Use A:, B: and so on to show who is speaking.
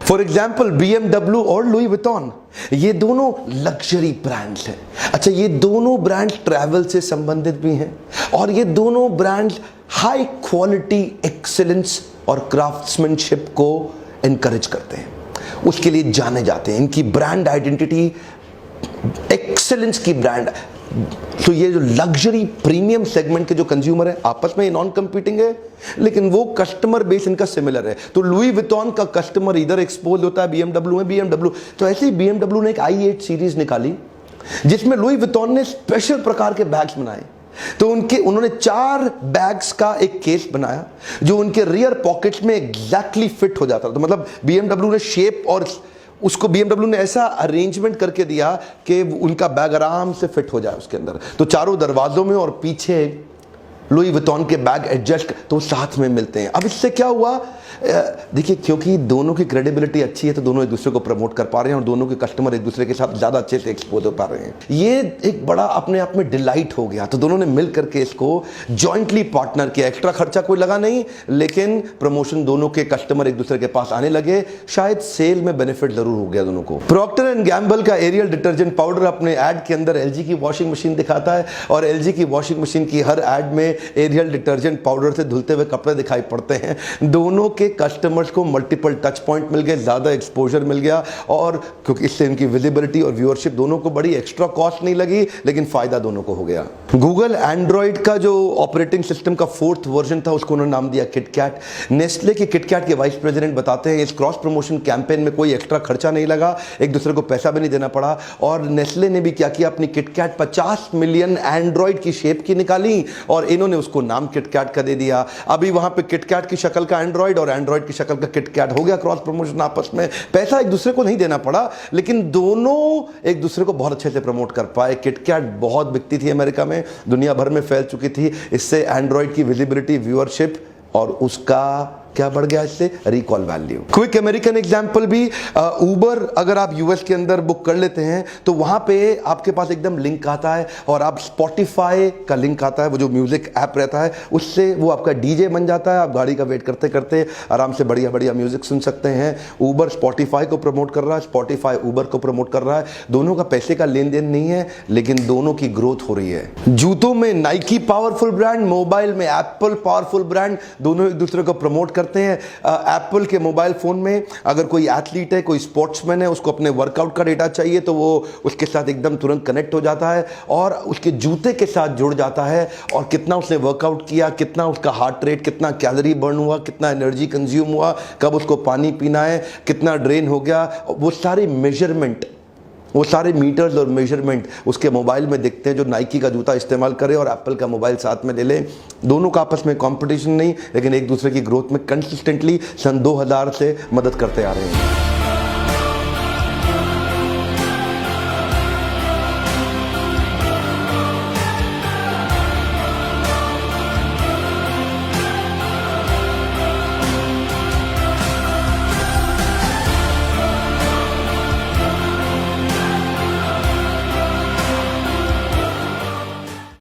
A: For example BMW और Louis Vuitton, ये दोनों लग्जरी ब्रांड्स हैं। अच्छा, ये दोनों ब्रांड ट्रैवल से संबंधित भी हैं और ये दोनों ब्रांड हाई क्वालिटी एक्सेलेंस और क्राफ्ट्समैनशिप को एनकरेज करते हैं, उसके लिए जाने जाते हैं। इनकी ब्रांड आइडेंटिटी एक्सेलेंस की ब्रांड। तो ये जो लग्जरी प्रीमियम सेगमेंट के जो कंज्यूमर है आपस में नॉन कंपीटिंग है, लेकिन वो कस्टमर बेस इनका सिमिलर है। तो लुई विटॉन का कस्टमर इधर एक्सपोज होता है BMW में, BMW तो ऐसे ही BMW ने एक i8 सीरीज निकाली जिसमें लुई विटॉन ने स्पेशल प्रकार के बैग्स बनाए। तो उन्होंने 4 बैग्स का एक केस बनाया जो उनके रियर पॉकेट्स में एग्जैक्टली फिट हो जाता था। तो मतलब BMW ने शेप और उसको BMW ने ऐसा अरेंजमेंट करके दिया कि उनका बैग आराम से फिट हो जाए उसके अंदर। तो चारों दरवाजों में और पीछे लुई विटॉन के बैग एडजस्ट तो साथ में मिलते हैं। अब इससे क्या हुआ, देखिए, क्योंकि दोनों की क्रेडिबिलिटी अच्छी है तो दोनों एक दूसरे को प्रमोट कर पा रहे हैं और दोनों के कस्टमर एक दूसरे के साथ ज़्यादा अच्छे से एक्सपोज हो पा रहे हैं। ये एक बड़ा अपने आप में डिलाइट हो गया। तो दोनों ने मिल करके इसको जॉइंटली पार्टनर किया। एक्स्ट्रा खर्चा कोई लगा नहीं, लेकिन प्रमोशन दोनों के कस्टमर एक दूसरे के पास आने लगे। शायद सेल में बेनिफिट जरूर हो गया दोनों को। प्रॉक्टर एंड गैम्बल का एरियल डिटर्जेंट पाउडर अपने एड के अंदर LG की वॉशिंग मशीन दिखाता है और LG की वॉशिंग मशीन की हर एड में एरियल डिटर्जेंट पाउडर से धुलते हुए कपड़े दिखाई पड़ते हैं। दोनों के कस्टमर्स को मल्टीपल टच पॉइंट मिल गए, ज्यादा एक्सपोजर मिल गया और क्योंकि इससे इनकी विजिबिलिटी और व्यूअरशिप दोनों को बड़ी, एक्स्ट्रा कॉस्ट नहीं लगी, लेकिन फायदा दोनों को हो गया। गूगल एंड्रॉइड का जो ऑपरेटिंग सिस्टम का 4th वर्जन था उसको उन्होंने नाम दिया किटकैट। नेस्ले के किटकैट के वाइस प्रेसिडेंट बताते हैं इस क्रॉस प्रमोशन कैंपेन में कोई एक्स्ट्रा खर्चा नहीं लगा, एक दूसरे को पैसा भी नहीं देना पड़ा। और नेस्ले ने भी क्या किया, अपनी किटकैट 50 मिलियन एंड्रॉइड की शेप की निकाली और इन्होंने उसको नाम किटकैट का दे दिया। अभी वहां पे किटकैट की शक्ल का एंड्रॉइड और एंड्रॉइड की शक्ल का किटकैट हो गया। क्रॉस प्रमोशन आपस में, पैसा एक दूसरे को नहीं देना पड़ा, लेकिन दोनों एक दूसरे को बहुत अच्छे से प्रमोट कर पाए। किटकैट बहुत बिकती थी अमेरिका में, दुनिया भर में फैल चुकी थी। इससे एंड्रॉइड की विजिबिलिटी, व्यूअरशिप और उसका क्या बढ़ गया, इससे recall value. Quick American example भी, उबर अगर आप यूएस के अंदर बुक कर लेते हैं तो वहां पे आपके पास एकदम लिंक आता है और आप स्पॉटिफाई का लिंक आता है, वो जो म्यूजिक ऐप रहता है उससे वो आपका डीजे बन जाता है। आप गाड़ी का वेट करते करते आराम से बढ़िया बढ़िया म्यूजिक सुन सकते हैं। उबर स्पॉटिफाई को प्रमोट कर रहा है, स्पॉटिफाई उबर को प्रमोट कर रहा है। दोनों का पैसे का लेन देन नहीं है, लेकिन दोनों की ग्रोथ हो रही है। जूतों में नाइकी पावरफुल ब्रांड, मोबाइल में एप्पल पावरफुल ब्रांड, दोनों एक दूसरे को प्रमोट करते हैं। एप्पल के मोबाइल फोन में अगर कोई एथलीट है, कोई स्पोर्ट्समैन है, उसको अपने वर्कआउट का डेटा चाहिए तो वो उसके साथ एकदम तुरंत कनेक्ट हो जाता है और उसके जूते के साथ जुड़ जाता है और कितना उसने वर्कआउट किया, कितना उसका हार्ट रेट, कितना कैलोरी बर्न हुआ, कितना एनर्जी कंज्यूम हुआ, कब उसको पानी पीना है, कितना ड्रेन हो गया, वो सारे मेजरमेंट, वो सारे मीटर्स और मेजरमेंट उसके मोबाइल में दिखते हैं। जो नाइकी का जूता इस्तेमाल करे और एप्पल का मोबाइल साथ में ले ले, दोनों का आपस में कंपटीशन नहीं, लेकिन एक दूसरे की ग्रोथ में कंसिस्टेंटली सन 2000 से मदद करते आ रहे हैं।